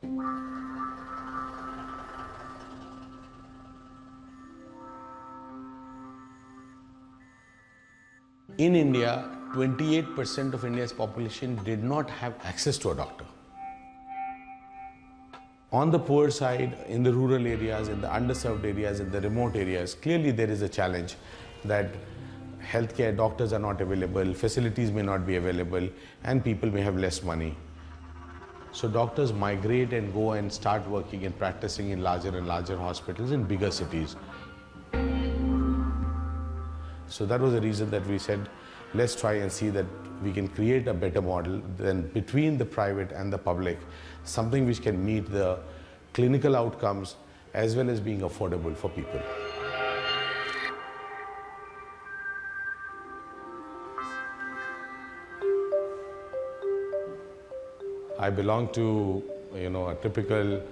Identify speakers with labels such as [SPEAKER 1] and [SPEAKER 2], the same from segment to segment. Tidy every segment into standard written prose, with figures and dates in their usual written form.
[SPEAKER 1] In India, 28% of India's population did not have access to a doctor. On the poor side, in the rural areas, in the underserved areas, in the remote areas, clearly there is a challenge that healthcare doctors are not available, facilities may not be available, and people may have less money. So doctors migrate and go and start working and practicing in larger and larger hospitals in bigger cities. So that was the reason that we said, let's try and see that we can create a better model than between the private and the public, something which can meet the clinical outcomes as well as being affordable for people. I belong to, a typical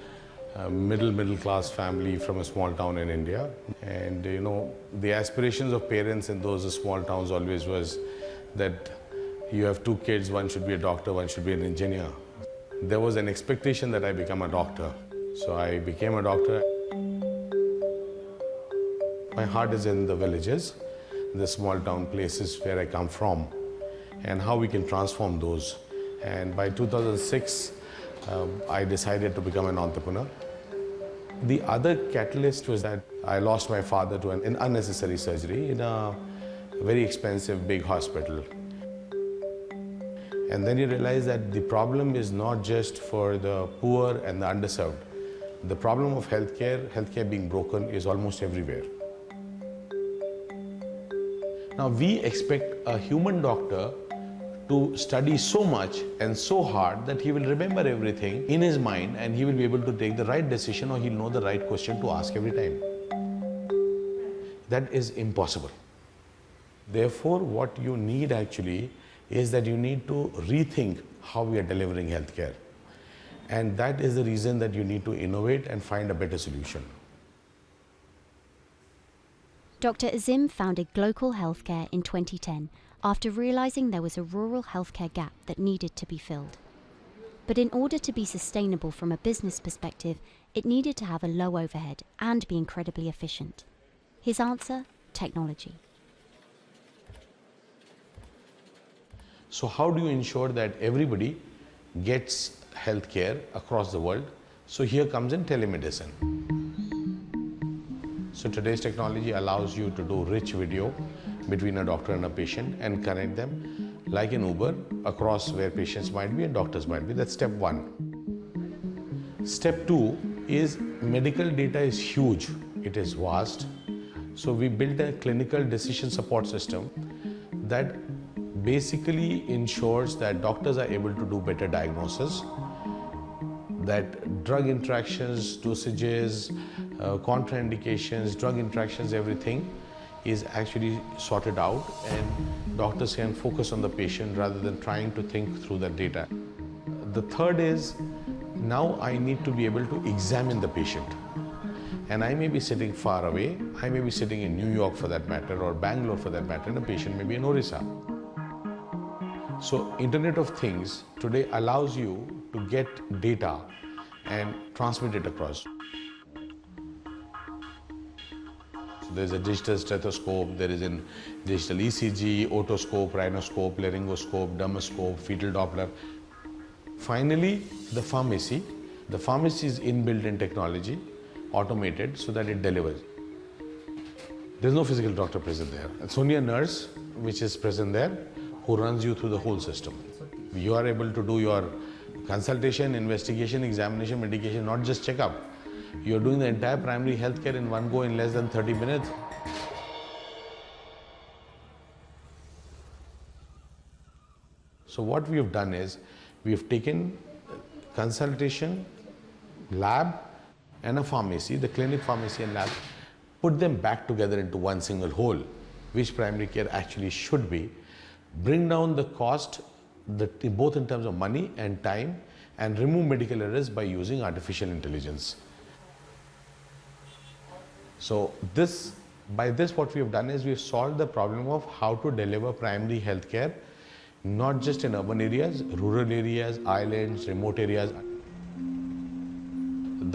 [SPEAKER 1] middle class family from a small town in India, and the aspirations of parents in those small towns always was that you have two kids, one should be a doctor, one should be an engineer. There was an expectation that I become a doctor, so I became a doctor. My heart is in the villages, the small town places where I come from, and how we can transform those. And by 2006, I decided to become an entrepreneur. The other catalyst was that I lost my father to an unnecessary surgery in a very expensive big hospital. And then you realize that the problem is not just for the poor and the underserved. The problem of healthcare being broken is almost everywhere. Now we expect a human doctor to study so much and so hard that he will remember everything in his mind and he will be able to take the right decision, or he'll know the right question to ask every time. That is impossible. Therefore, what you need actually is that you need to rethink how we are delivering healthcare. And that is the reason that you need to innovate and find a better solution.
[SPEAKER 2] Dr. Azim founded Global Healthcare in 2010 after realizing there was a rural healthcare gap that needed to be filled. But in order to be sustainable from a business perspective, it needed to have a low overhead and be incredibly efficient. His answer? Technology.
[SPEAKER 1] So how do you ensure that everybody gets healthcare across the world? So here comes in telemedicine. So today's technology allows you to do rich video between a doctor and a patient and connect them like an Uber across where patients might be and doctors might be. That's step one. Step two is medical data is huge. It is vast. So we built a clinical decision support system that basically ensures that doctors are able to do better diagnosis, that drug interactions, dosages, contraindications, drug interactions, everything is actually sorted out and doctors can focus on the patient rather than trying to think through the data. The third is, now I need to be able to examine the patient. And I may be sitting far away, I may be sitting in New York for that matter, or Bangalore for that matter, and a patient may be in Orissa. So Internet of Things today allows you to get data and transmit it across. There's a digital stethoscope, there is a digital ECG, otoscope, rhinoscope, laryngoscope, dermoscope, fetal Doppler. Finally, the pharmacy. The pharmacy is inbuilt in technology, automated so that it delivers. There's no physical doctor present there. It's only a nurse which is present there who runs you through the whole system. You are able to do your consultation, investigation, examination, medication, not just checkup. You're doing the entire primary healthcare in one go in less than 30 minutes. So what we have done is, we have taken consultation, lab and a pharmacy, the clinic, pharmacy and lab, put them back together into one single whole, which primary care actually should be, bring down the cost, both in terms of money and time, and remove medical errors by using artificial intelligence. So by this what we have done is we have solved the problem of how to deliver primary healthcare, not just in urban areas, rural areas, islands, remote areas.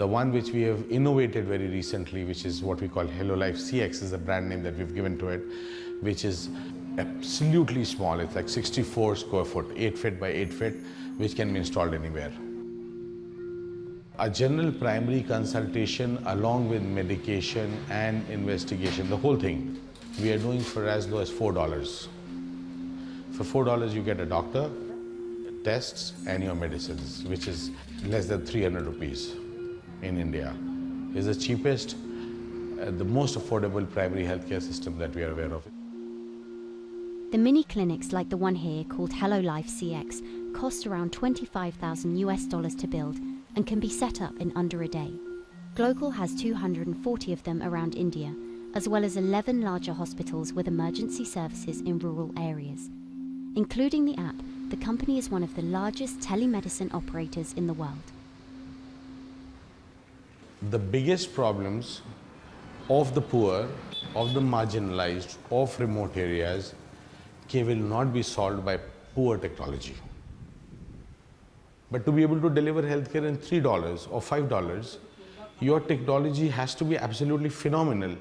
[SPEAKER 1] The one which we have innovated very recently, which is what we call Hello Life CX, is the brand name that we've given to it, which is absolutely small. It's like 64 square foot, 8 feet by 8 feet, which can be installed anywhere. A general primary consultation along with medication and investigation, the whole thing, we are doing for as low as $4. For $4 you get a doctor, tests and your medicines, which is less than 300 rupees in India. Is the cheapest, the most affordable primary healthcare system that we are aware of.
[SPEAKER 2] The mini clinics like the one here called Hello Life CX cost around $25,000 to build and can be set up in under a day. Glocal has 240 of them around India, as well as 11 larger hospitals with emergency services in rural areas. Including the app, the company is one of the largest telemedicine operators in the world.
[SPEAKER 1] The biggest problems of the poor, of the marginalized, of remote areas will not be solved by poor technology. But to be able to deliver healthcare in $3 or $5, your technology has to be absolutely phenomenal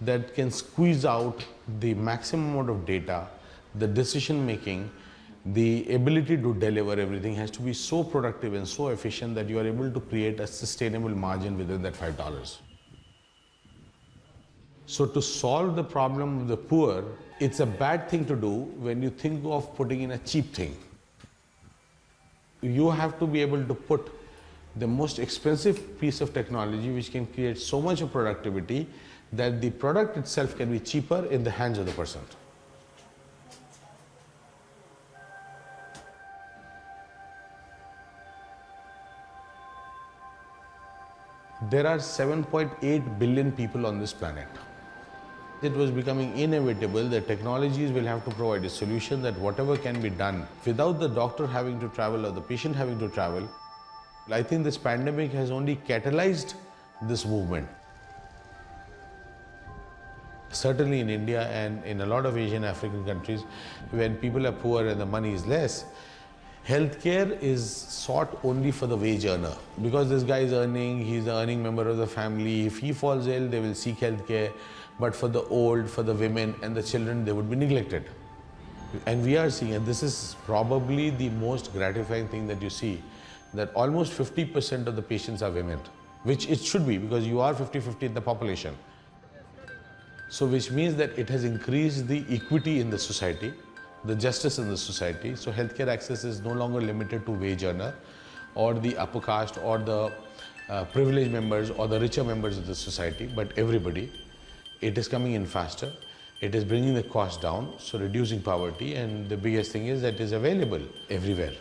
[SPEAKER 1] that can squeeze out the maximum amount of data, the decision making, the ability to deliver everything has to be so productive and so efficient that you are able to create a sustainable margin within that $5. So to solve the problem of the poor, it's a bad thing to do when you think of putting in a cheap thing. You have to be able to put the most expensive piece of technology which can create so much of productivity that the product itself can be cheaper in the hands of the person. There are 7.8 billion people on this planet. It was becoming inevitable that technologies will have to provide a solution that whatever can be done without the doctor having to travel or the patient having to travel. I think this pandemic has only catalyzed this movement. Certainly in India and in a lot of Asian African countries, when people are poor and the money is less, healthcare is sought only for the wage earner. Because this guy is earning, he's an earning member of the family. If he falls ill, they will seek healthcare. But for the old, for the women and the children, they would be neglected. And we are seeing, and this is probably the most gratifying thing that you see, that almost 50% of the patients are women, which it should be because you are 50-50 in the population. So which means that it has increased the equity in the society, the justice in the society. So healthcare access is no longer limited to wage earner or the upper caste or the privileged members or the richer members of the society, but everybody. It is coming in faster. It is bringing the cost down, so reducing poverty, and the biggest thing is that it is available everywhere.